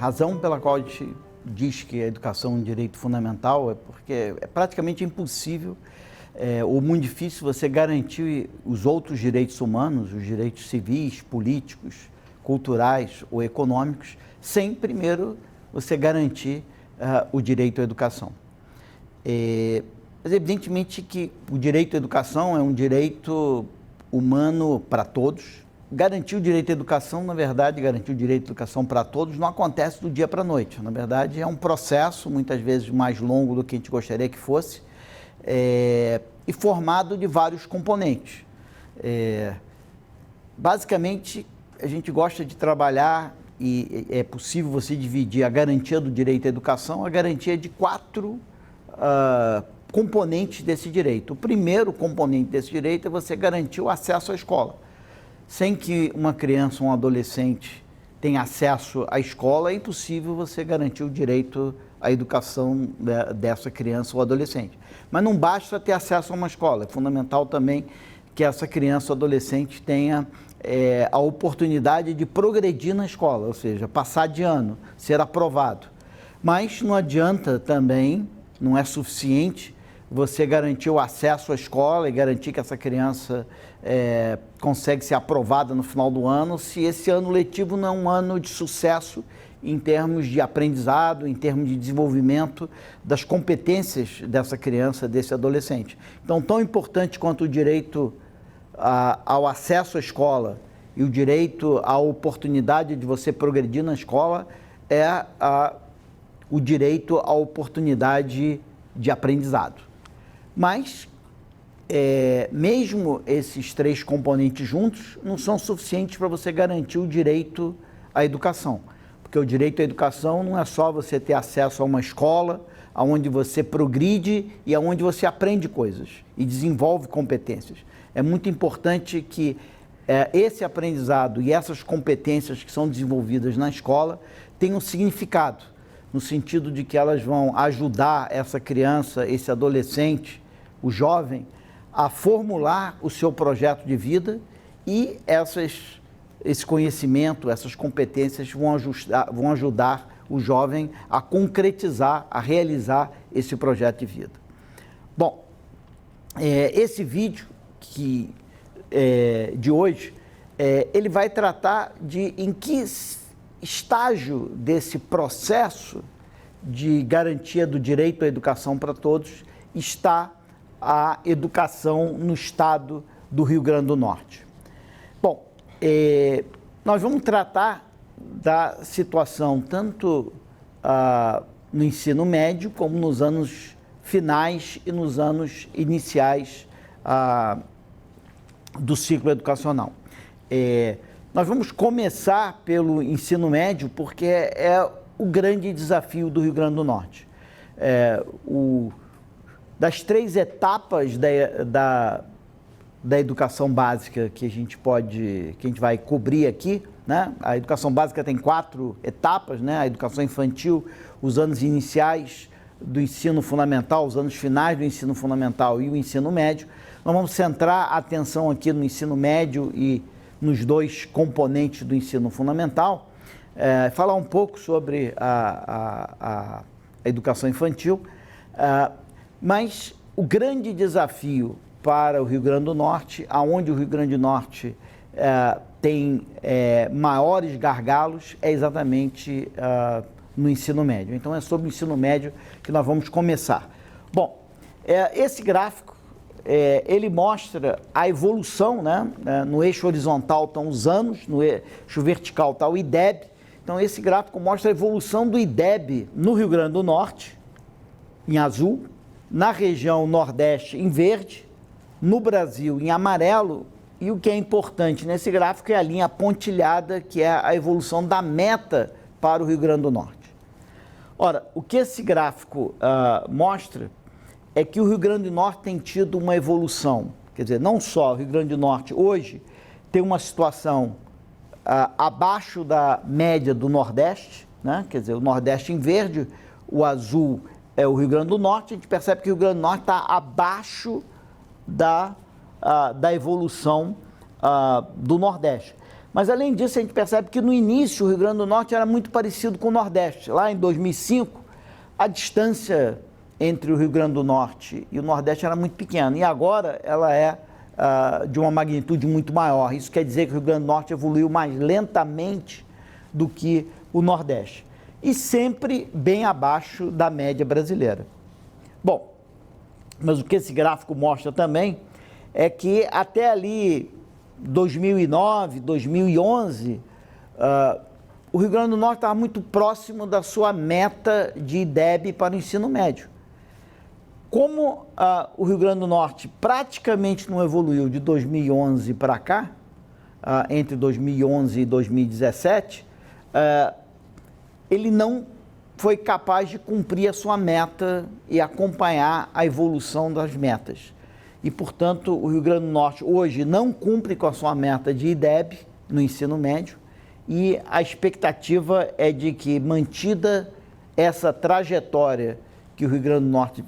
razão pela qual a gente diz que a educação é um direito fundamental é porque é praticamente impossível ou muito difícil você garantir os outros direitos humanos, os direitos civis, políticos, culturais ou econômicos, sem primeiro você garantir o direito à educação. Mas evidentemente que o direito à educação é um direito humano para todos. Garantir o direito à educação, na verdade, garantir o direito à educação para todos não acontece do dia para a noite. Na verdade, é um processo, muitas vezes mais longo do que a gente gostaria que fosse, e formado de vários componentes. Basicamente, a gente gosta de trabalhar e é possível você dividir a garantia do direito à educação, a garantia de quatro componentes desse direito. O primeiro componente desse direito é você garantir o acesso à escola. Sem que uma criança ou um adolescente tenha acesso à escola, é impossível você garantir o direito à educação dessa criança ou adolescente. Mas não basta ter acesso a uma escola, é fundamental também que essa criança ou adolescente tenha a oportunidade de progredir na escola, ou seja, passar de ano, ser aprovado. Mas não adianta também, não é suficiente você garantir o acesso à escola e garantir que essa criança consegue ser aprovada no final do ano, se esse ano letivo não é um ano de sucesso em termos de aprendizado, em termos de desenvolvimento das competências dessa criança, desse adolescente. Então, tão importante quanto o direito ao acesso à escola e o direito à oportunidade de você progredir na escola é o direito à oportunidade de aprendizado. Mas, mesmo esses três componentes juntos, não são suficientes para você garantir o direito à educação. Porque o direito à educação não é só você ter acesso a uma escola, onde você progride e onde você aprende coisas e desenvolve competências. É muito importante que esse aprendizado e essas competências que são desenvolvidas na escola tenham significado, no sentido de que elas vão ajudar essa criança, esse adolescente, o jovem, a formular o seu projeto de vida e esse conhecimento, essas competências vão ajudar o jovem a concretizar, a realizar esse projeto de vida. Bom, esse vídeo de hoje, ele vai tratar de em que estágio desse processo de garantia do direito à educação para todos está a educação no estado do Rio Grande do Norte. Bom, nós vamos tratar da situação tanto no ensino médio como nos anos finais e nos anos iniciais do ciclo educacional. Nós vamos começar pelo ensino médio porque é o grande desafio do Rio Grande do Norte. Das três etapas da educação básica que a gente vai cobrir aqui, né? A educação básica tem 4 etapas, né? A educação infantil, os anos iniciais do ensino fundamental, os anos finais do ensino fundamental e o ensino médio. Nós vamos centrar a atenção aqui no ensino médio e nos 2 componentes do ensino fundamental, falar um pouco sobre a educação infantil, mas o grande desafio para o Rio Grande do Norte, aonde o Rio Grande do Norte tem maiores gargalos, é exatamente no ensino médio. Então, é sobre o ensino médio que nós vamos começar. Bom, esse gráfico, ele mostra a evolução, né? No eixo horizontal estão os anos, no eixo vertical está o IDEB. Então, esse gráfico mostra a evolução do IDEB no Rio Grande do Norte, em azul, na região Nordeste, em verde, no Brasil, em amarelo, e o que é importante nesse gráfico é a linha pontilhada, que é a evolução da meta para o Rio Grande do Norte. Ora, o que esse gráfico mostra é que o Rio Grande do Norte tem tido uma evolução, quer dizer, não só o Rio Grande do Norte hoje tem uma situação abaixo da média do Nordeste, né? Quer dizer, o Nordeste em verde, o azul é o Rio Grande do Norte, a gente percebe que o Rio Grande do Norte está abaixo da evolução do Nordeste. Mas, além disso, a gente percebe que no início o Rio Grande do Norte era muito parecido com o Nordeste. Lá em 2005, a distância entre o Rio Grande do Norte e o Nordeste era muito pequena. E agora ela é de uma magnitude muito maior. Isso quer dizer que o Rio Grande do Norte evoluiu mais lentamente do que o Nordeste. E sempre bem abaixo da média brasileira. Bom, mas o que esse gráfico mostra também é que até ali 2009, 2011, o Rio Grande do Norte estava muito próximo da sua meta de IDEB para o ensino médio. Como o Rio Grande do Norte praticamente não evoluiu de 2011 para cá, entre 2011 e 2017, ele não foi capaz de cumprir a sua meta e acompanhar a evolução das metas. E, portanto, o Rio Grande do Norte hoje não cumpre com a sua meta de IDEB no ensino médio e a expectativa é de que, mantida essa trajetória que o Rio Grande do Norte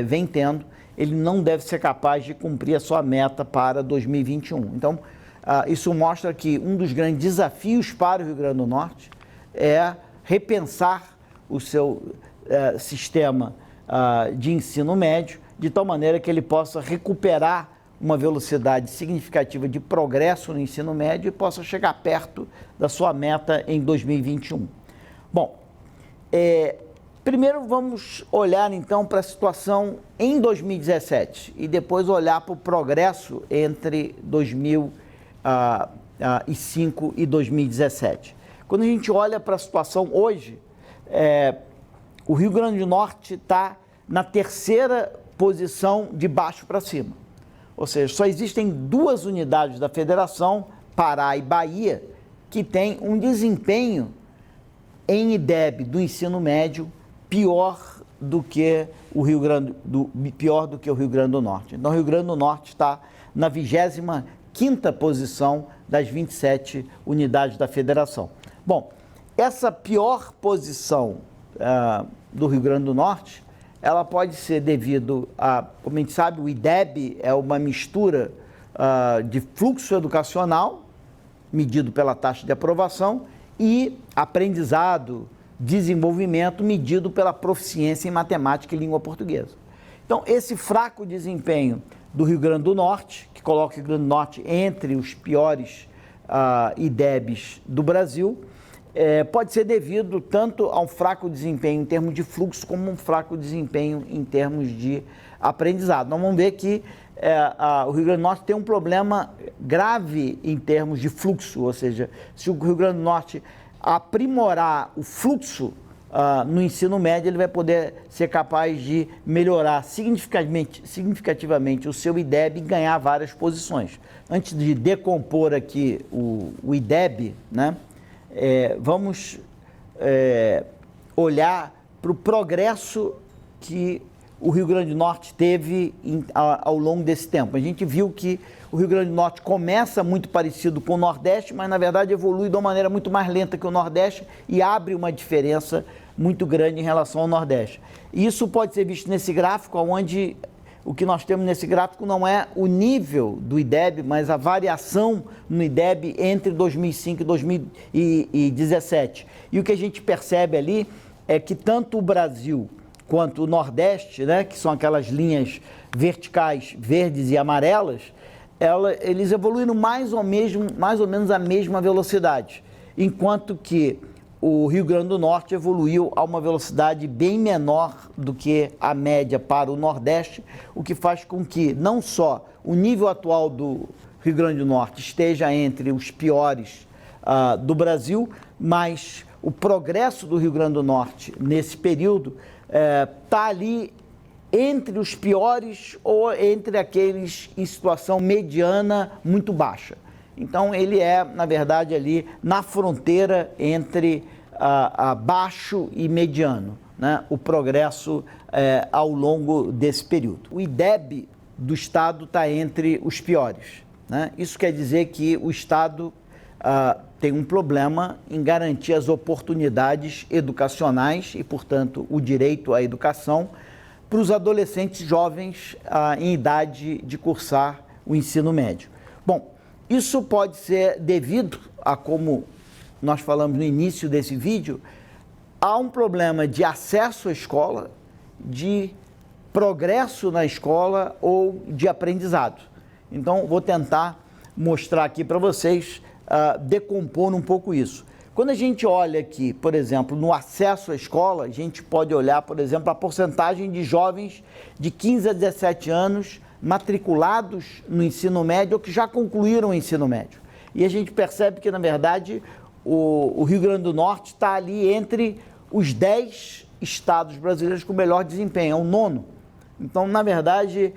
vem tendo, ele não deve ser capaz de cumprir a sua meta para 2021. Então, isso mostra que um dos grandes desafios para o Rio Grande do Norte é repensar o seu sistema de ensino médio, de tal maneira que ele possa recuperar uma velocidade significativa de progresso no ensino médio e possa chegar perto da sua meta em 2021. Bom, primeiro vamos olhar então para a situação em 2017 e depois olhar para o progresso entre 2005 e 2017. Quando a gente olha para a situação hoje, o Rio Grande do Norte está na terceira posição de baixo para cima. Ou seja, só existem duas unidades da federação, Pará e Bahia, que têm um desempenho em IDEB do ensino médio pior do que o Rio Grande do Norte. Então, o Rio Grande do Norte está na 25ª posição das 27 unidades da federação. Bom, essa pior posição do Rio Grande do Norte, ela pode ser devido a, como a gente sabe, o IDEB é uma mistura de fluxo educacional, medido pela taxa de aprovação, e aprendizado, desenvolvimento, medido pela proficiência em matemática e língua portuguesa. Então, esse fraco desempenho do Rio Grande do Norte, que coloca o Rio Grande do Norte entre os piores IDEBs do Brasil, pode ser devido tanto a um fraco desempenho em termos de fluxo, como um fraco desempenho em termos de aprendizado. Nós vamos ver que o Rio Grande do Norte tem um problema grave em termos de fluxo, ou seja, se o Rio Grande do Norte aprimorar o fluxo no ensino médio, ele vai poder ser capaz de melhorar significativamente o seu IDEB e ganhar várias posições. Antes de decompor aqui o IDEB, né? Vamos olhar para o progresso que o Rio Grande do Norte teve ao longo desse tempo. A gente viu que o Rio Grande do Norte começa muito parecido com o Nordeste, mas na verdade evolui de uma maneira muito mais lenta que o Nordeste e abre uma diferença muito grande em relação ao Nordeste. Isso pode ser visto nesse gráfico, onde o que nós temos nesse gráfico não é o nível do IDEB, mas a variação no IDEB entre 2005 e 2017. E o que a gente percebe ali é que tanto o Brasil quanto o Nordeste, né, que são aquelas linhas verticais verdes e amarelas, eles evoluíram mais ou menos a mesma velocidade, enquanto que o Rio Grande do Norte evoluiu a uma velocidade bem menor do que a média para o Nordeste, o que faz com que não só o nível atual do Rio Grande do Norte esteja entre os piores do Brasil, mas o progresso do Rio Grande do Norte nesse período está ali entre os piores ou entre aqueles em situação mediana muito baixa. Então, ele na verdade, ali na fronteira entre baixo e mediano, né? O progresso ao longo desse período. O IDEB do Estado está entre os piores, né? Isso quer dizer que o Estado tem um problema em garantir as oportunidades educacionais e, portanto, o direito à educação para os adolescentes jovens em idade de cursar o ensino médio. Bom, Isso pode ser devido a, como nós falamos no início desse vídeo, a um problema de acesso à escola, de progresso na escola ou de aprendizado. Então, vou tentar mostrar aqui para vocês, decompor um pouco isso. Quando a gente olha aqui, por exemplo, no acesso à escola, a gente pode olhar, por exemplo, a porcentagem de jovens de 15 a 17 anos matriculados no ensino médio ou que já concluíram o ensino médio. E a gente percebe que, na verdade, o Rio Grande do Norte está ali entre os 10 estados brasileiros com melhor desempenho, é o 9º. Então, na verdade,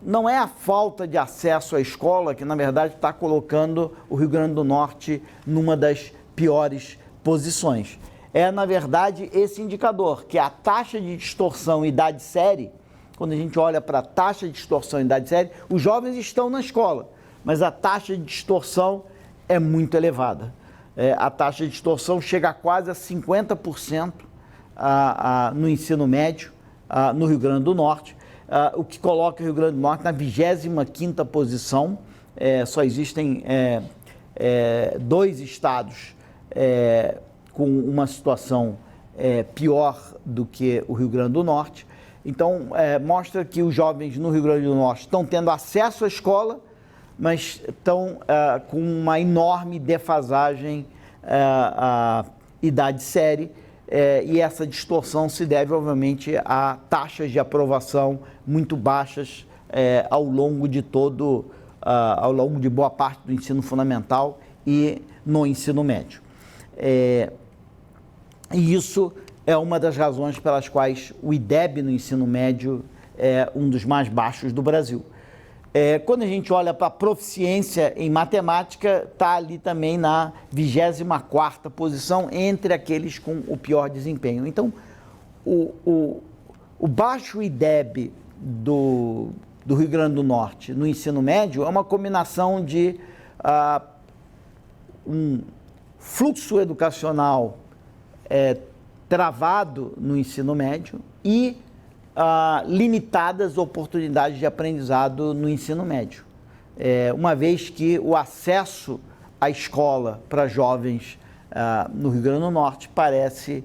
não é a falta de acesso à escola que, na verdade, está colocando o Rio Grande do Norte numa das piores posições. É, na verdade, esse indicador, que é a taxa de distorção idade-série. Quando a gente olha para a taxa de distorção idade-série, os jovens estão na escola, mas a taxa de distorção é muito elevada. A taxa de distorção chega a quase a 50% no ensino médio, no Rio Grande do Norte, o que coloca o Rio Grande do Norte na 25ª posição. Só existem 2 estados com uma situação pior do que o Rio Grande do Norte. Então, mostra que os jovens no Rio Grande do Norte estão tendo acesso à escola, mas estão com uma enorme defasagem idade-série, e essa distorção se deve, obviamente, a taxas de aprovação muito baixas ao longo de boa parte do ensino fundamental e no ensino médio. E isso é uma das razões pelas quais o IDEB no ensino médio é um dos mais baixos do Brasil. Quando a gente olha para a proficiência em matemática, está ali também na 24ª posição entre aqueles com o pior desempenho. Então, o baixo IDEB do Rio Grande do Norte no ensino médio é uma combinação de um fluxo educacional travado no ensino médio e limitadas oportunidades de aprendizado no ensino médio. Uma vez que o acesso à escola para jovens no Rio Grande do Norte parece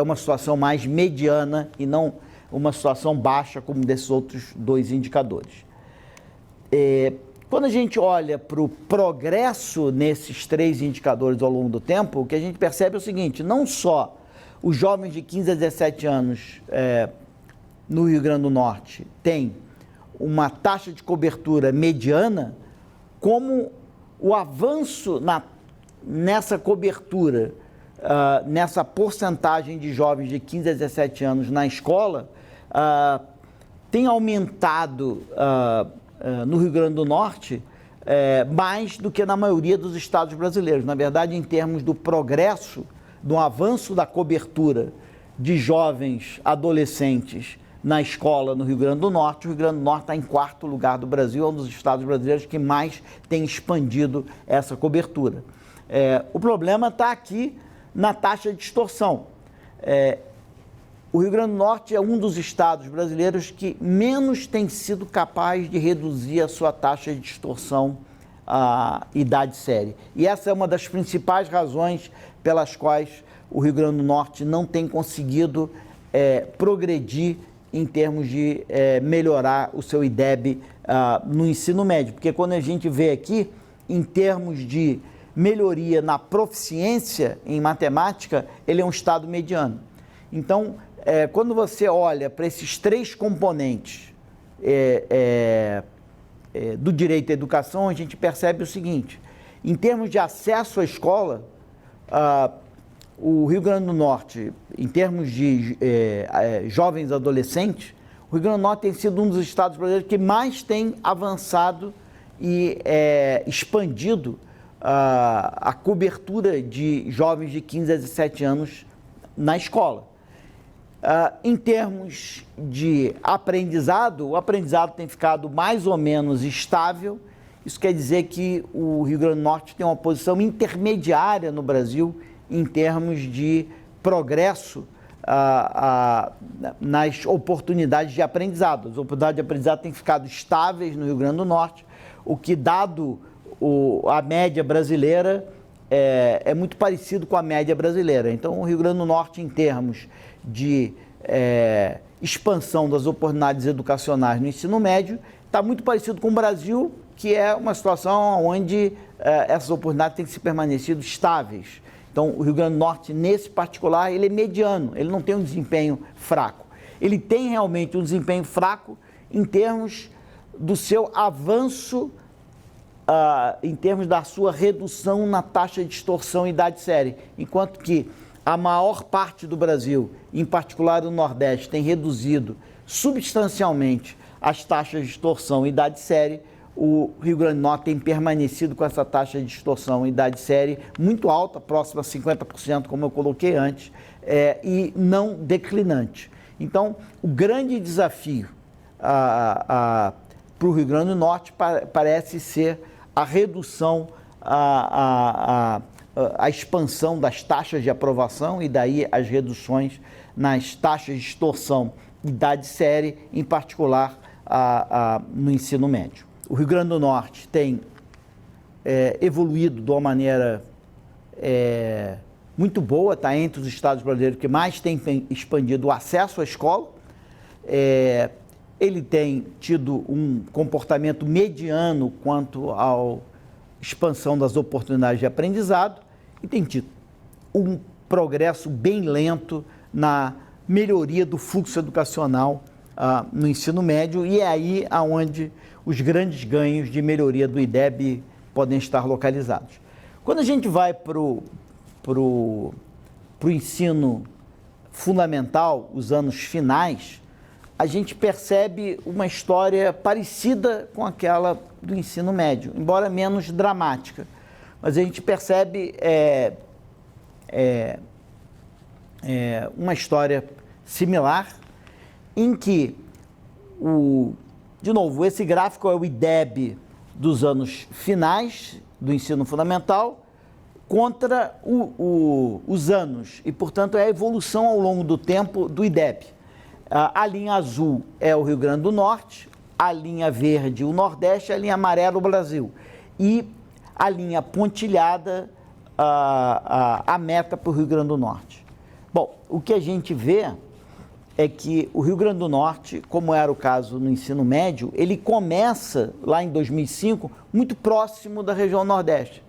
uma situação mais mediana e não uma situação baixa como desses outros 2 indicadores. Quando a gente olha para o progresso nesses 3 indicadores ao longo do tempo, o que a gente percebe é o seguinte: não só os jovens de 15 a 17 anos no Rio Grande do Norte têm uma taxa de cobertura mediana, como o avanço nessa cobertura, nessa porcentagem de jovens de 15 a 17 anos na escola, tem aumentado no Rio Grande do Norte mais do que na maioria dos estados brasileiros. Na verdade, em termos do progresso, do avanço da cobertura de jovens adolescentes na escola no Rio Grande do Norte, o Rio Grande do Norte está em 4º lugar do Brasil, é um dos estados brasileiros que mais tem expandido essa cobertura. O problema está aqui na taxa de distorção. O Rio Grande do Norte é um dos estados brasileiros que menos tem sido capaz de reduzir a sua taxa de distorção idade-série. E essa é uma das principais razões pelas quais o Rio Grande do Norte não tem conseguido progredir em termos de melhorar o seu IDEB no ensino médio. Porque quando a gente vê aqui, em termos de melhoria na proficiência em matemática, ele é um estado mediano. Então, quando você olha para esses 3 componentes do direito à educação, a gente percebe o seguinte: em termos de acesso à escola, o Rio Grande do Norte, em termos de jovens adolescentes, o Rio Grande do Norte tem sido um dos estados brasileiros que mais tem avançado e expandido a cobertura de jovens de 15 a 17 anos na escola. Em termos de aprendizado, o aprendizado tem ficado mais ou menos estável. Isso quer dizer que o Rio Grande do Norte tem uma posição intermediária no Brasil em termos de progresso nas oportunidades de aprendizado. As oportunidades de aprendizado têm ficado estáveis no Rio Grande do Norte, o que, dado a média brasileira, é muito parecido com a média brasileira. Então, o Rio Grande do Norte, em termos de expansão das oportunidades educacionais no ensino médio, está muito parecido com o Brasil, que é uma situação onde essas oportunidades têm que ser permanecido estáveis. Então, o Rio Grande do Norte, nesse particular, ele é mediano, ele não tem um desempenho fraco. Ele tem realmente um desempenho fraco em termos do seu avanço, em termos da sua redução na taxa de extorsão e idade série, enquanto que a maior parte do Brasil, em particular o Nordeste, tem reduzido substancialmente as taxas de extorsão e idade série. O Rio Grande do Norte tem permanecido com essa taxa de extorsão e idade série muito alta, próxima a 50%, como eu coloquei antes, e não declinante. Então, o grande desafio para o Rio Grande do Norte parece ser a redução, a expansão das taxas de aprovação e daí as reduções nas taxas de extorsão e idade série, em particular no ensino médio. O Rio Grande do Norte tem evoluído de uma maneira muito boa, está entre os estados brasileiros que mais tem expandido o acesso à escola. Ele tem tido um comportamento mediano quanto à expansão das oportunidades de aprendizado e tem tido um progresso bem lento na melhoria do fluxo educacional no ensino médio, e é aí onde os grandes ganhos de melhoria do IDEB podem estar localizados. Quando a gente vai para o ensino fundamental, os anos finais, a gente percebe uma história parecida com aquela do ensino médio, embora menos dramática. Mas a gente percebe uma história similar, em que, de novo, esse gráfico é o IDEB dos anos finais do ensino fundamental contra os anos, e, portanto, é a evolução ao longo do tempo do IDEB. A linha azul é o Rio Grande do Norte, a linha verde o Nordeste, a linha amarela o Brasil. E a linha pontilhada, a meta para o Rio Grande do Norte. Bom, o que a gente vê é que o Rio Grande do Norte, como era o caso no ensino médio, ele começa lá em 2005 muito próximo da região Nordeste,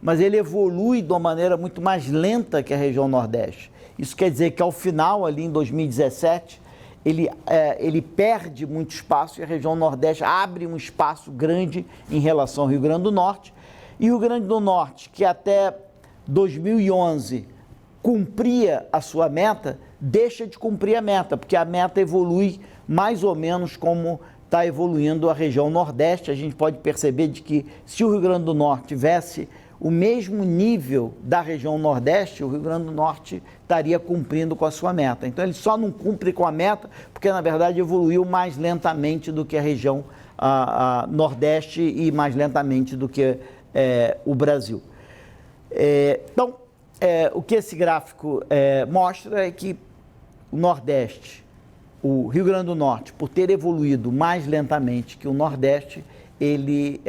mas ele evolui de uma maneira muito mais lenta que a região Nordeste. Isso quer dizer que ao final, ali em 2017, ele perde muito espaço e a região Nordeste abre um espaço grande em relação ao Rio Grande do Norte. E o Rio Grande do Norte, que até 2011 cumpria a sua meta, deixa de cumprir a meta, porque a meta evolui mais ou menos como está evoluindo a região Nordeste. A gente pode perceber de que se o Rio Grande do Norte tivesse o mesmo nível da região Nordeste, o Rio Grande do Norte estaria cumprindo com a sua meta. Então, ele só não cumpre com a meta porque, na verdade, evoluiu mais lentamente do que a região Nordeste e mais lentamente do que o Brasil. Então, o que esse gráfico mostra é que o Nordeste, o Rio Grande do Norte, por ter evoluído mais lentamente que o Nordeste, ele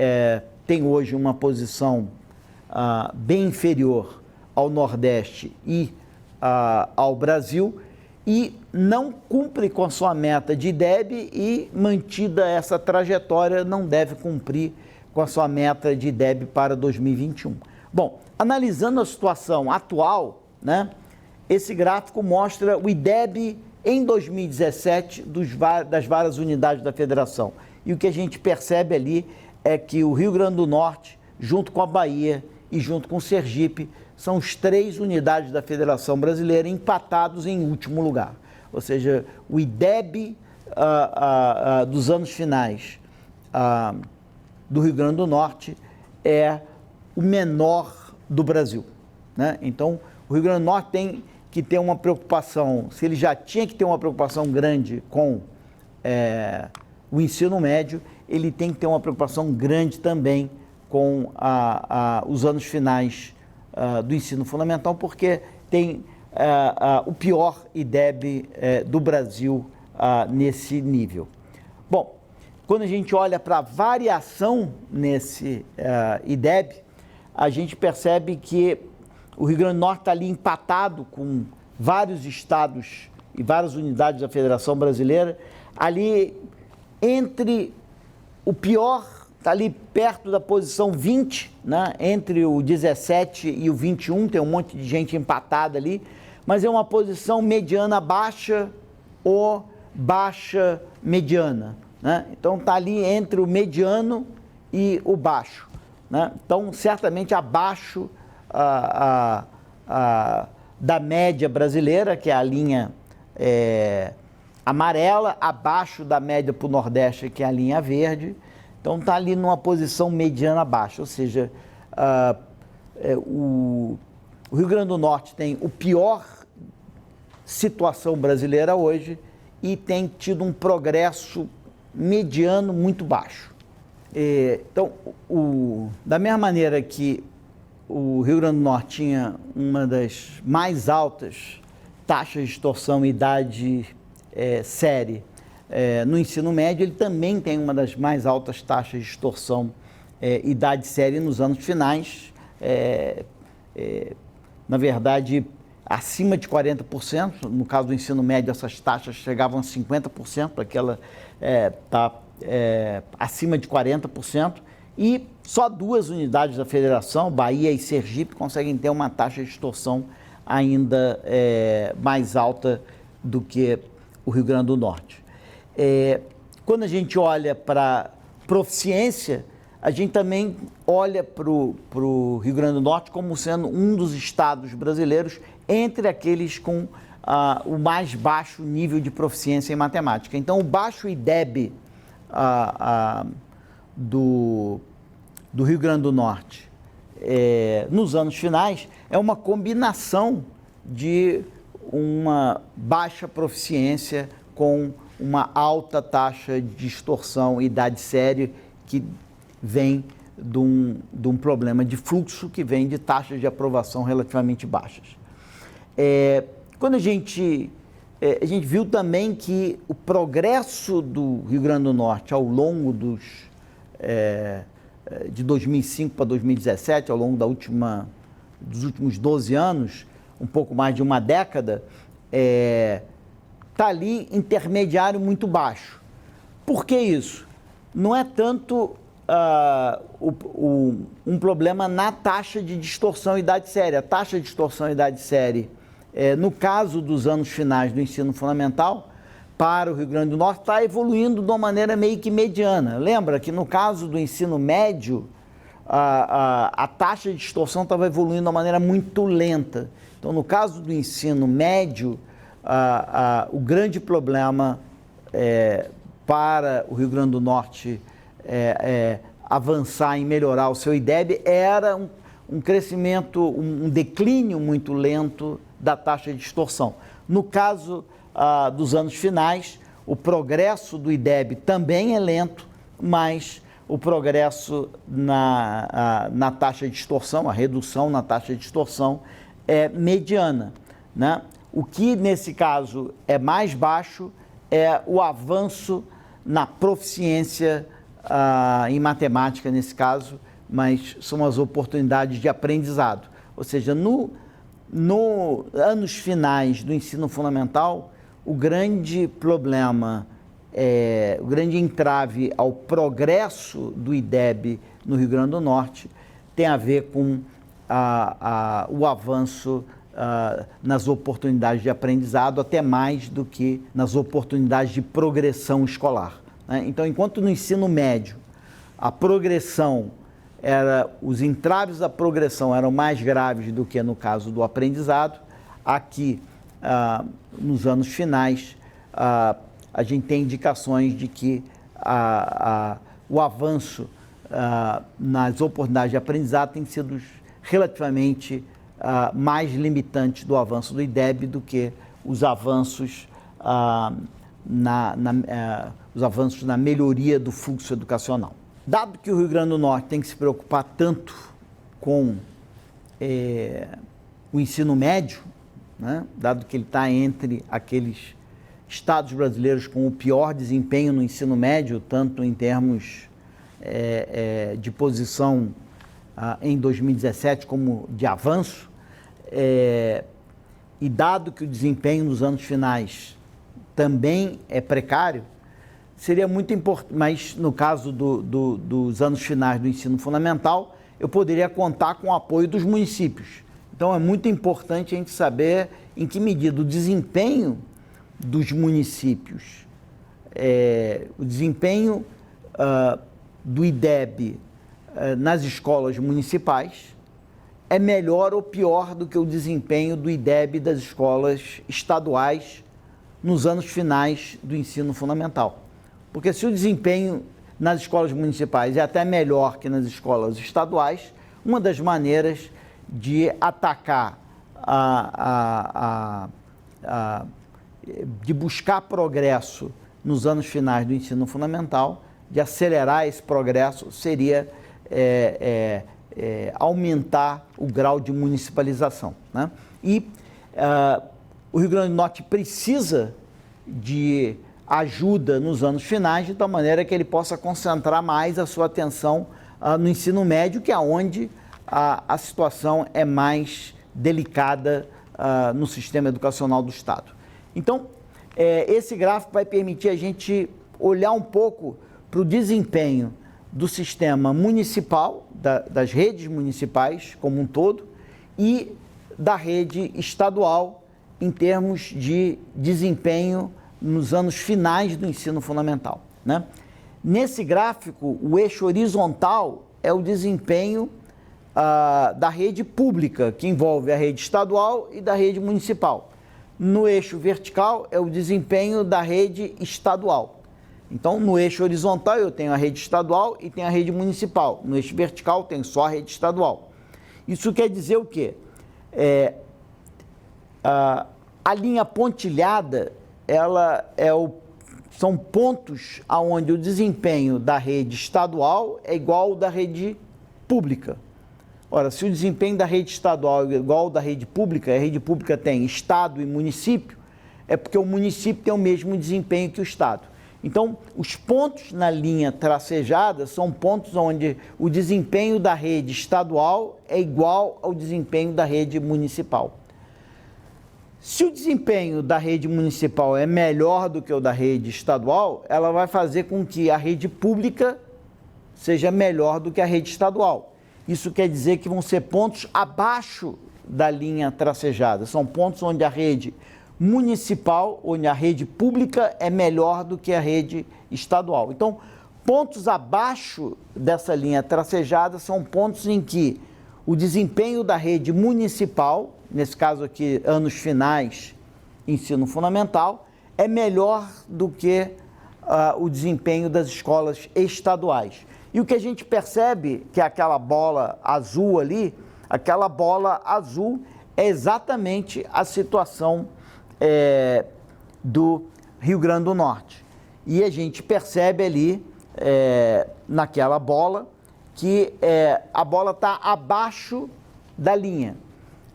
tem hoje uma posição bem inferior ao Nordeste e ao Brasil, e não cumpre com a sua meta de IDEB, e, mantida essa trajetória, não deve cumprir com a sua meta de IDEB para 2021. Bom, analisando a situação atual, né, esse gráfico mostra o IDEB em 2017 das várias unidades da federação. E o que a gente percebe ali é que o Rio Grande do Norte, junto com a Bahia e junto com o Sergipe, são as 3 unidades da Federação Brasileira empatados em último lugar. Ou seja, o IDEB dos anos finais do Rio Grande do Norte é o menor do Brasil, né? Então, o Rio Grande do Norte tem que ter uma preocupação, se ele já tinha que ter uma preocupação grande com o ensino médio, ele tem que ter uma preocupação grande também com os anos finais do ensino fundamental, porque tem o pior IDEB do Brasil nesse nível. Bom, quando a gente olha para a variação nesse IDEB, a gente percebe que o Rio Grande do Norte está ali empatado com vários estados e várias unidades da Federação Brasileira, ali entre o pior, está ali perto da posição 20, né? Entre o 17 e o 21, tem um monte de gente empatada ali, mas é uma posição mediana baixa ou baixa mediana, né? Então está ali entre o mediano e o baixo, né? Então certamente abaixo da média brasileira, que é a linha amarela, abaixo da média para o Nordeste, que é a linha verde. Então está ali numa posição mediana baixa, ou seja, o Rio Grande do Norte tem o pior situação brasileira hoje e tem tido um progresso mediano muito baixo. Então, da mesma maneira que o Rio Grande do Norte tinha uma das mais altas taxas de extorsão idade série no ensino médio, ele também tem uma das mais altas taxas de extorsão idade série nos anos finais, na verdade, acima de 40%, no caso do ensino médio essas taxas chegavam a 50%, aquela está acima de 40%, e só 2 unidades da federação, Bahia e Sergipe, conseguem ter uma taxa de extorsão ainda mais alta do que o Rio Grande do Norte. Quando a gente olha para proficiência, a gente também olha para o Rio Grande do Norte como sendo um dos estados brasileiros entre aqueles com o mais baixo nível de proficiência em matemática. Então, o baixo IDEB do Rio Grande do Norte nos anos finais é uma combinação de uma baixa proficiência com uma alta taxa de extorsão idade série que vem de um problema de fluxo que vem de taxas de aprovação relativamente baixas. Quando a gente viu também que o progresso do Rio Grande do Norte ao longo de 2005 para 2017, ao longo dos últimos 12 anos, um pouco mais de uma década, está ali intermediário muito baixo. Por que isso? Não é tanto um problema na taxa de distorção idade série. A taxa de distorção idade série, no caso dos anos finais do ensino fundamental, para o Rio Grande do Norte, está evoluindo de uma maneira meio que mediana. Lembra que no caso do ensino médio, a taxa de distorção estava evoluindo de uma maneira muito lenta. Então, no caso do ensino médio, o grande problema para o Rio Grande do Norte avançar em melhorar o seu IDEB era um crescimento, um declínio muito lento da taxa de distorção. No caso dos anos finais, o progresso do IDEB também é lento, mas o progresso na taxa de distorção, a redução na taxa de distorção é mediana, né? O que nesse caso é mais baixo é o avanço na proficiência em matemática nesse caso, mas são as oportunidades de aprendizado. Ou seja, no anos finais do ensino fundamental, o grande problema, o grande entrave ao progresso do IDEB no Rio Grande do Norte tem a ver com o avanço nas oportunidades de aprendizado, até mais do que nas oportunidades de progressão escolar, né? Então, enquanto no ensino médio a progressão os entraves da progressão eram mais graves do que no caso do aprendizado, aqui nos anos finais a gente tem indicações de que o avanço nas oportunidades de aprendizado tem sido relativamente mais limitante do avanço do IDEB do que os avanços na melhoria do fluxo educacional. Dado que o Rio Grande do Norte tem que se preocupar tanto com o ensino médio, né? Dado que ele está entre aqueles estados brasileiros com o pior desempenho no ensino médio, tanto em termos de posição em 2017 como de avanço, e dado que o desempenho nos anos finais também é precário, seria muito importante, mas no caso dos anos finais do ensino fundamental, eu poderia contar com o apoio dos municípios. Então é muito importante a gente saber em que medida o desempenho dos municípios, o desempenho do IDEB nas escolas municipais é melhor ou pior do que o desempenho do IDEB das escolas estaduais nos anos finais do ensino fundamental. Porque se o desempenho nas escolas municipais é até melhor que nas escolas estaduais, uma das maneiras de atacar, de buscar progresso nos anos finais do ensino fundamental, de acelerar esse progresso, seria aumentar o grau de municipalização, né? E o Rio Grande do Norte precisa de ajuda nos anos finais, de tal maneira que ele possa concentrar mais a sua atenção no ensino médio, que é onde a situação é mais delicada no sistema educacional do Estado. Então, esse gráfico vai permitir a gente olhar um pouco para o desempenho do sistema municipal, das redes municipais como um todo, e da rede estadual em termos de desempenho nos anos finais do ensino fundamental, né? Nesse gráfico, o eixo horizontal é o desempenho da rede pública, que envolve a rede estadual e da rede municipal. No eixo vertical é o desempenho da rede estadual. Então, no eixo horizontal eu tenho a rede estadual e tenho a rede municipal. No eixo vertical eu tenho só a rede estadual. Isso quer dizer o quê? A linha pontilhada, são pontos onde o desempenho da rede estadual é igual ao da rede pública. Ora, se o desempenho da rede estadual é igual ao da rede pública, a rede pública tem estado e município, é porque o município tem o mesmo desempenho que o estado. Então, os pontos na linha tracejada são pontos onde o desempenho da rede estadual é igual ao desempenho da rede municipal. Se o desempenho da rede municipal é melhor do que o da rede estadual, ela vai fazer com que a rede pública seja melhor do que a rede estadual. Isso quer dizer que vão ser pontos abaixo da linha tracejada. São pontos onde a rede municipal, onde a rede pública é melhor do que a rede estadual. Então, pontos abaixo dessa linha tracejada são pontos em que o desempenho da rede municipal, nesse caso aqui, anos finais, ensino fundamental, é melhor do que o desempenho das escolas estaduais. E o que a gente percebe, que é aquela bola azul ali, aquela bola azul é exatamente a situação do Rio Grande do Norte. E a gente percebe ali, naquela bola, que a bola está abaixo da linha.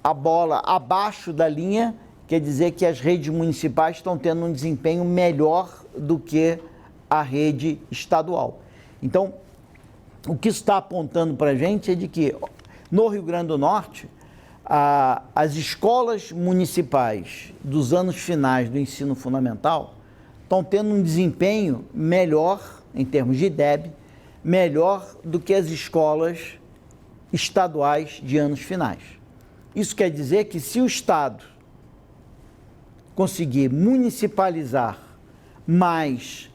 A bola abaixo da linha quer dizer que as redes municipais estão tendo um desempenho melhor do que a rede estadual. Então, o que isso está apontando para a gente é de que no Rio Grande do Norte, as escolas municipais dos anos finais do ensino fundamental estão tendo um desempenho melhor, em termos de IDEB, melhor do que as escolas estaduais de anos finais. Isso quer dizer que se o Estado conseguir municipalizar mais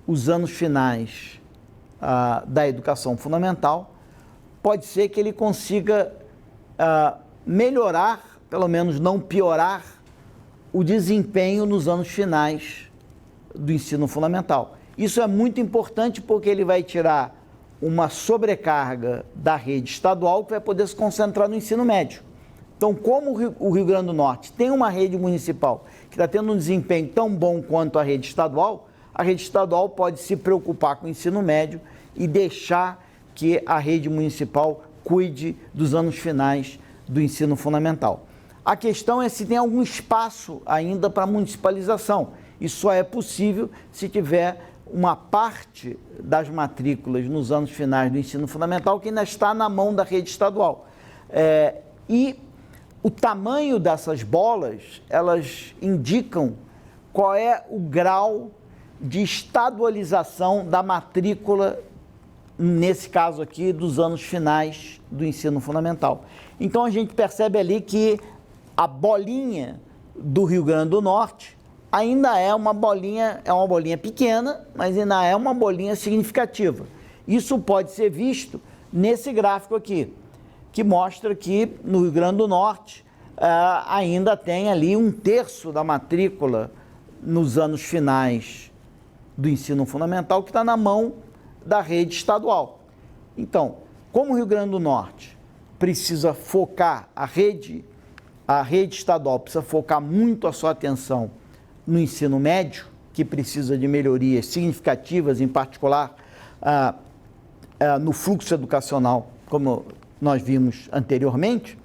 os anos finais da educação fundamental, pode ser que ele consiga melhorar, pelo menos não piorar, o desempenho nos anos finais do ensino fundamental. Isso é muito importante porque ele vai tirar uma sobrecarga da rede estadual que vai poder se concentrar no ensino médio. Então, como o Rio Grande do Norte tem uma rede municipal que está tendo um desempenho tão bom quanto a rede estadual pode se preocupar com o ensino médio e deixar que a rede municipal cuide dos anos finais do ensino fundamental. A questão é se tem algum espaço ainda para municipalização. Isso só é possível se tiver uma parte das matrículas nos anos finais do ensino fundamental que ainda está na mão da rede estadual. E o tamanho dessas bolas, elas indicam qual é o grau de estadualização da matrícula, nesse caso aqui, dos anos finais do ensino fundamental. Então, a gente percebe ali que a bolinha do Rio Grande do Norte ainda é uma bolinha pequena, mas ainda é uma bolinha significativa. Isso pode ser visto nesse gráfico aqui, que mostra que no Rio Grande do Norte ainda tem ali 1/3 da matrícula nos anos finais do ensino fundamental que está na mão da rede estadual. Então, como o Rio Grande do Norte precisa focar, a rede estadual precisa focar muito a sua atenção no ensino médio, que precisa de melhorias significativas, em particular no fluxo educacional, como nós vimos anteriormente,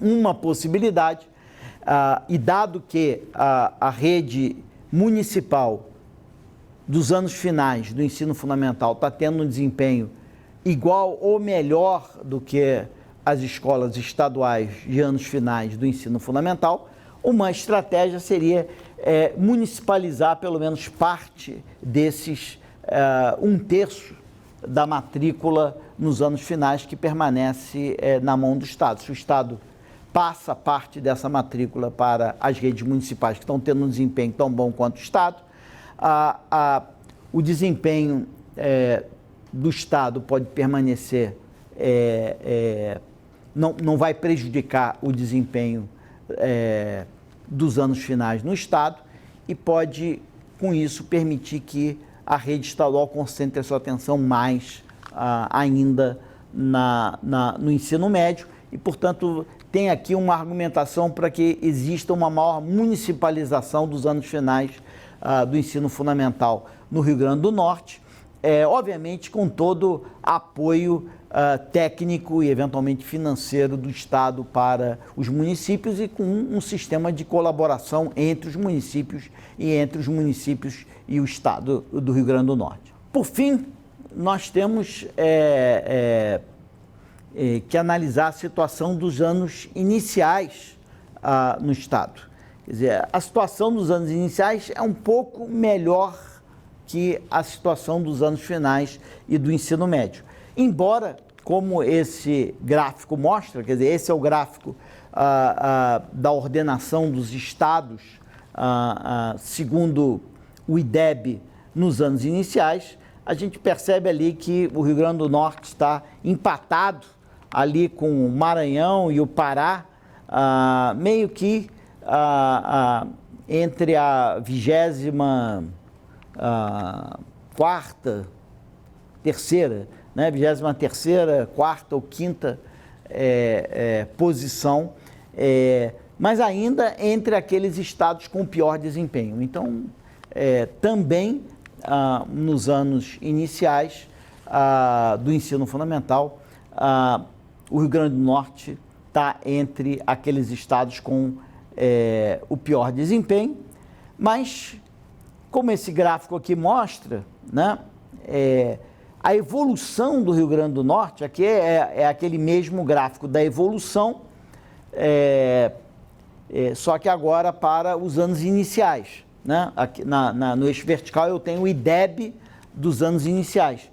uma possibilidade, e dado que a rede municipal dos anos finais do ensino fundamental está tendo um desempenho igual ou melhor do que as escolas estaduais de anos finais do ensino fundamental, uma estratégia seria municipalizar pelo menos parte desses 1/3 da matrícula nos anos finais que permanece na mão do Estado. Se o Estado passa parte dessa matrícula para as redes municipais que estão tendo um desempenho tão bom quanto o Estado, o desempenho do Estado pode permanecer, não vai prejudicar o desempenho dos anos finais no Estado e pode, com isso, permitir que a rede estadual concentre a sua atenção mais ainda no ensino médio e, portanto, tem aqui uma argumentação para que exista uma maior municipalização dos anos finais do ensino fundamental no Rio Grande do Norte, obviamente com todo apoio técnico e eventualmente financeiro do Estado para os municípios e com um sistema de colaboração entre os municípios e o Estado do Rio Grande do Norte. Por fim, nós temos que analisar a situação dos anos iniciais no Estado. Quer dizer, a situação dos anos iniciais é um pouco melhor que a situação dos anos finais e do ensino médio. Embora, como esse gráfico mostra, quer dizer, esse é o gráfico da ordenação dos estados, segundo o IDEB, nos anos iniciais, a gente percebe ali que o Rio Grande do Norte está empatado ali com o Maranhão e o Pará, meio que entre a 24ª, terceira, né, 23ª, 4ª ou 5ª posição, mas ainda entre aqueles estados com pior desempenho. Então, também nos anos iniciais do ensino fundamental, o Rio Grande do Norte está entre aqueles estados com o pior desempenho, mas como esse gráfico aqui mostra, né, a evolução do Rio Grande do Norte, aqui é aquele mesmo gráfico da evolução, só que agora para os anos iniciais, né? Aqui no eixo vertical eu tenho o IDEB dos anos iniciais.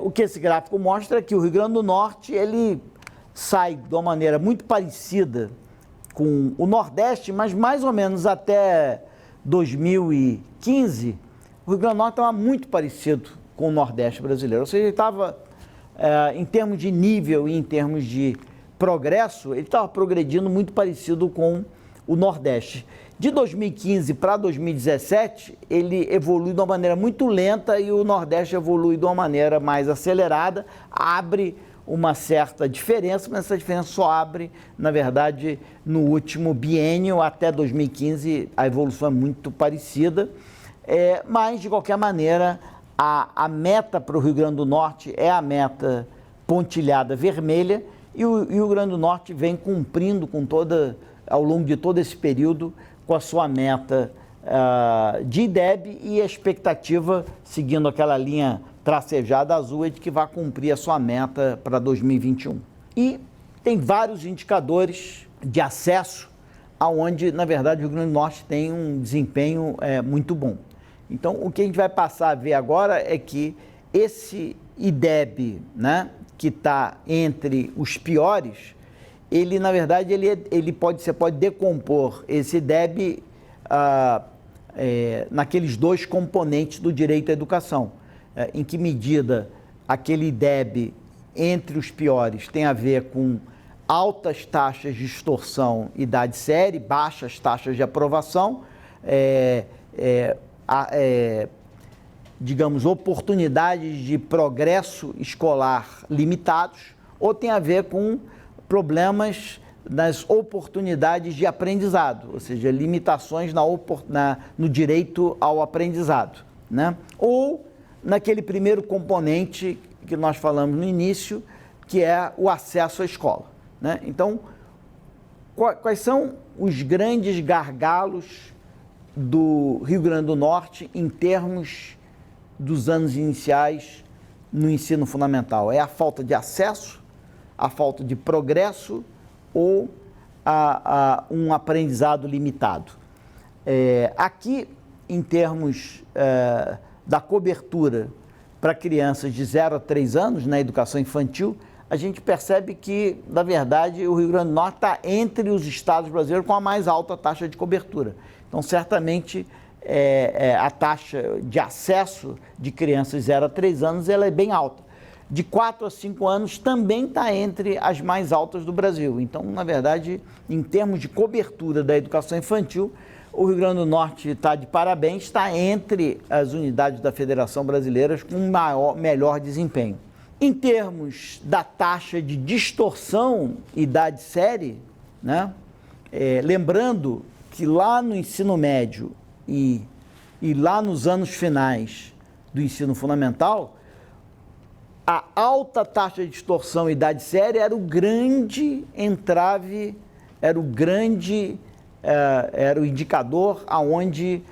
O que esse gráfico mostra é que o Rio Grande do Norte ele sai de uma maneira muito parecida com o Nordeste, mas mais ou menos até 2015, o Rio Grande do Norte estava muito parecido com o Nordeste brasileiro. Ou seja, ele estava, em termos de nível e em termos de progresso, ele estava progredindo muito parecido com o Nordeste. De 2015 para 2017, ele evolui de uma maneira muito lenta e o Nordeste evolui de uma maneira mais acelerada, abre uma certa diferença, mas essa diferença só abre, na verdade, no último biênio. Até 2015 a evolução é muito parecida, mas de qualquer maneira a meta para o Rio Grande do Norte é a meta pontilhada vermelha e o Rio Grande do Norte vem cumprindo ao longo de todo esse período com a sua meta de IDEB e a expectativa, seguindo aquela linha tracejada azul, é de que vai cumprir a sua meta para 2021. E tem vários indicadores de acesso, aonde, na verdade, o Rio Grande do Norte tem um desempenho muito bom. Então, o que a gente vai passar a ver agora é que esse IDEB, né, que está entre os piores, ele, na verdade, você pode decompor esse IDEB naqueles dois componentes do direito à educação. Em que medida aquele IDEB entre os piores tem a ver com altas taxas de extorsão e idade série, baixas taxas de aprovação, digamos, oportunidades de progresso escolar limitados, ou tem a ver com problemas nas oportunidades de aprendizado, ou seja, limitações no direito ao aprendizado, né? Ou naquele primeiro componente que nós falamos no início, que é o acesso à escola, né? Então, quais são os grandes gargalos do Rio Grande do Norte em termos dos anos iniciais no ensino fundamental? É a falta de acesso, a falta de progresso ou um aprendizado limitado? Aqui, em termos da cobertura para crianças de 0 a 3 anos na educação infantil, a gente percebe que, na verdade, o Rio Grande do Norte está entre os estados brasileiros com a mais alta taxa de cobertura. Então, certamente, a taxa de acesso de crianças de 0 a 3 anos ela é bem alta. De 4 a 5 anos também está entre as mais altas do Brasil. Então, na verdade, em termos de cobertura da educação infantil, o Rio Grande do Norte está de parabéns, está entre as unidades da Federação Brasileira com melhor desempenho. Em termos da taxa de distorção idade série, né? Lembrando que lá no ensino médio e lá nos anos finais do ensino fundamental, a alta taxa de distorção idade séria era o grande entrave, era o indicador aonde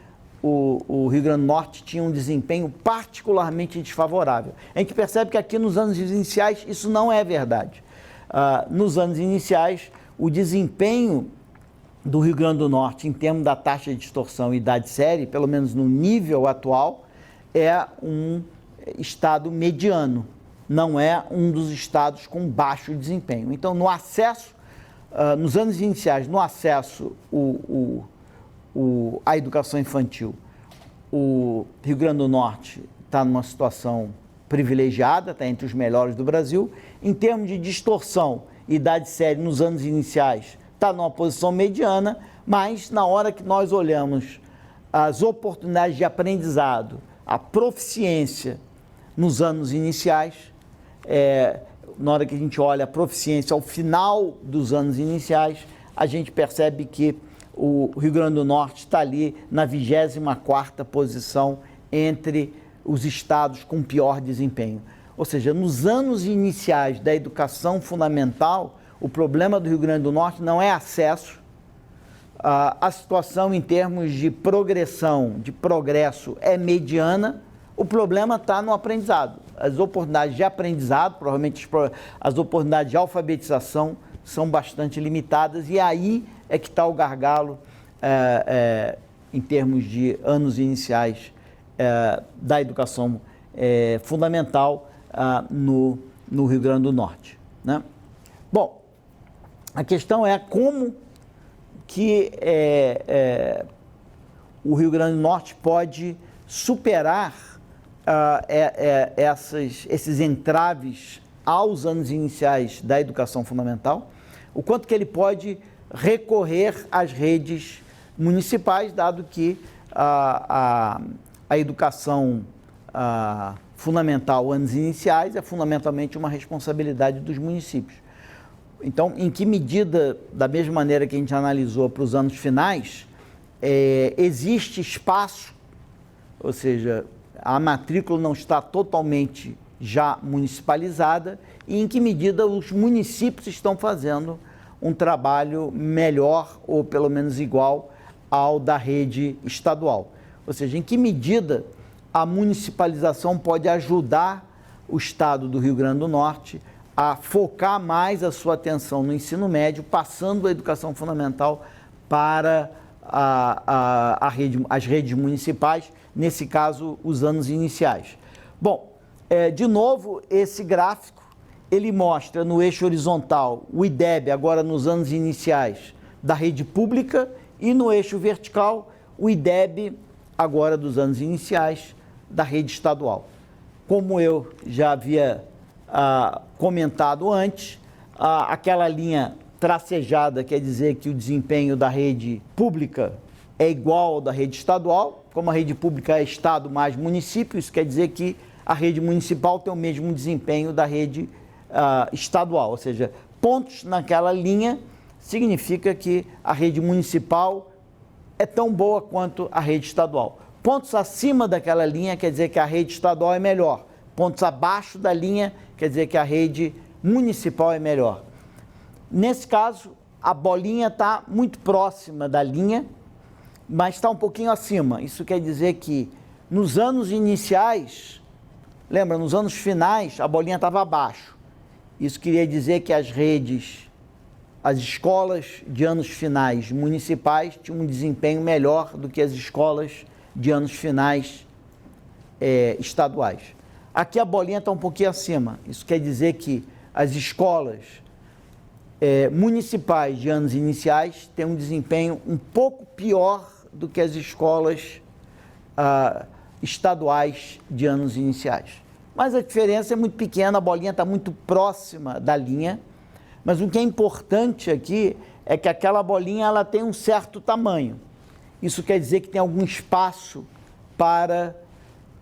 o Rio Grande do Norte tinha um desempenho particularmente desfavorável. A gente percebe que aqui nos anos iniciais isso não é verdade. Nos anos iniciais, o desempenho do Rio Grande do Norte em termos da taxa de distorção e idade séria, pelo menos no nível atual, é um estado mediano, não é um dos estados com baixo desempenho. Então, no acesso, nos anos iniciais, no acesso à educação infantil, o Rio Grande do Norte está numa situação privilegiada, está entre os melhores do Brasil. Em termos de distorção e idade séria, nos anos iniciais, está numa posição mediana, mas na hora que nós olhamos as oportunidades de aprendizado, a proficiência nos anos iniciais, na hora que a gente olha a proficiência ao final dos anos iniciais, a gente percebe que o Rio Grande do Norte está ali na 24ª posição entre os estados com pior desempenho. Ou seja, nos anos iniciais da educação fundamental, o problema do Rio Grande do Norte não é acesso, a situação em termos de progressão, de progresso é mediana, o problema está no aprendizado. As oportunidades de aprendizado, provavelmente as oportunidades de alfabetização são bastante limitadas e aí é que está o gargalo em termos de anos iniciais da educação fundamental no Rio Grande do Norte, né? Bom, a questão é como que o Rio Grande do Norte pode superar esses entraves aos anos iniciais da educação fundamental, o quanto que ele pode recorrer às redes municipais, dado que a educação fundamental, anos iniciais, é fundamentalmente uma responsabilidade dos municípios. Então, em que medida, da mesma maneira que a gente analisou para os anos finais, existe espaço, ou seja, a matrícula não está totalmente já municipalizada e em que medida os municípios estão fazendo um trabalho melhor ou pelo menos igual ao da rede estadual. Ou seja, em que medida a municipalização pode ajudar o Estado do Rio Grande do Norte a focar mais a sua atenção no ensino médio, passando a educação fundamental para as redes municipais, nesse caso, os anos iniciais. Bom, de novo, esse gráfico, ele mostra no eixo horizontal o IDEB, agora nos anos iniciais, da rede pública, e no eixo vertical, o IDEB, agora dos anos iniciais, da rede estadual. Como eu já havia comentado antes, aquela linha tracejada quer dizer que o desempenho da rede pública é igual ao da rede estadual. Como a rede pública é estado mais município, isso quer dizer que a rede municipal tem o mesmo desempenho da rede estadual, ou seja, pontos naquela linha significa que a rede municipal é tão boa quanto a rede estadual. Pontos acima daquela linha quer dizer que a rede estadual é melhor. Pontos abaixo da linha quer dizer que a rede municipal é melhor. Nesse caso, a bolinha está muito próxima da linha, mas está um pouquinho acima. Isso quer dizer que nos anos iniciais, lembra, nos anos finais, a bolinha estava abaixo. Isso queria dizer que as escolas de anos finais municipais tinham um desempenho melhor do que as escolas de anos finais estaduais. Aqui a bolinha está um pouquinho acima. Isso quer dizer que as escolas municipais de anos iniciais têm um desempenho um pouco pior do que as escolas estaduais de anos iniciais. Mas a diferença é muito pequena, a bolinha está muito próxima da linha, mas o que é importante aqui é que aquela bolinha ela tem um certo tamanho. Isso quer dizer que tem algum espaço para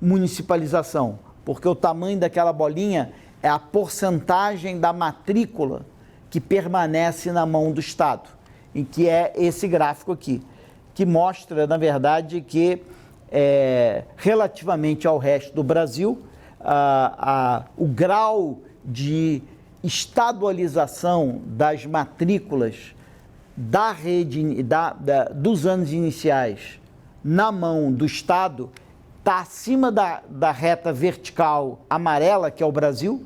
municipalização, porque o tamanho daquela bolinha é a porcentagem da matrícula que permanece na mão do Estado, em que é esse gráfico aqui, que mostra, na verdade, que relativamente ao resto do Brasil, o grau de estadualização das matrículas da rede, dos anos iniciais na mão do Estado está acima da reta vertical amarela, que é o Brasil,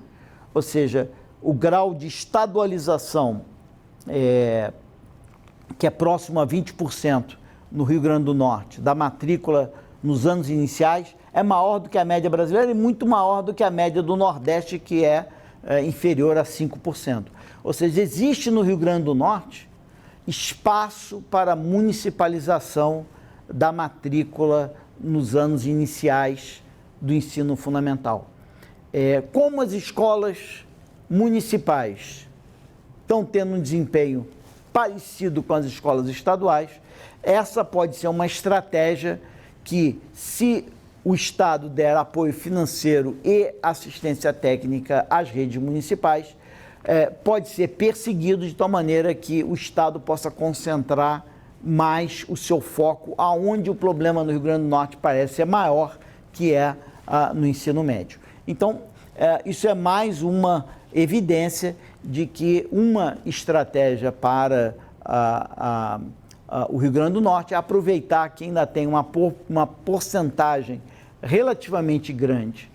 ou seja, o grau de estadualização que é próximo a 20% no Rio Grande do Norte, da matrícula nos anos iniciais, é maior do que a média brasileira e muito maior do que a média do Nordeste, que é inferior a 5%. Ou seja, existe no Rio Grande do Norte espaço para municipalização da matrícula nos anos iniciais do ensino fundamental. Como as escolas municipais estão tendo um desempenho parecido com as escolas estaduais, essa pode ser uma estratégia que, se o Estado der apoio financeiro e assistência técnica às redes municipais, pode ser perseguido de tal maneira que o Estado possa concentrar mais o seu foco aonde o problema no Rio Grande do Norte parece ser maior, que é no ensino médio. Então, isso é mais uma evidência de que uma estratégia para o Rio Grande do Norte é aproveitar que ainda tem uma porcentagem relativamente grande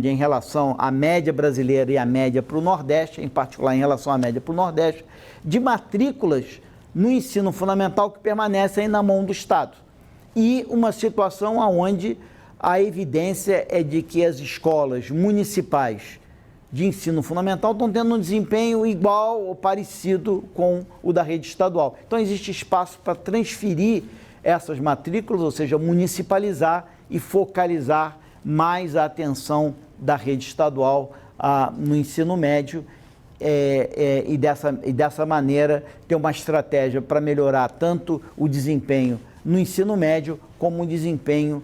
em relação à média brasileira e à média para o Nordeste, em particular em relação à média para o Nordeste, de matrículas no ensino fundamental que permanecem na mão do Estado. E uma situação onde a evidência é de que as escolas municipais de ensino fundamental estão tendo um desempenho igual ou parecido com o da rede estadual. Então, existe espaço para transferir essas matrículas, ou seja, municipalizar e focalizar mais a atenção da rede estadual no ensino médio e dessa maneira ter uma estratégia para melhorar tanto o desempenho no ensino médio como o desempenho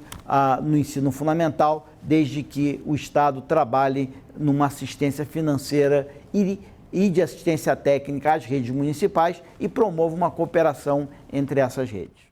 no ensino fundamental, desde que o Estado trabalhe numa assistência financeira e de assistência técnica às redes municipais e promova uma cooperação entre essas redes.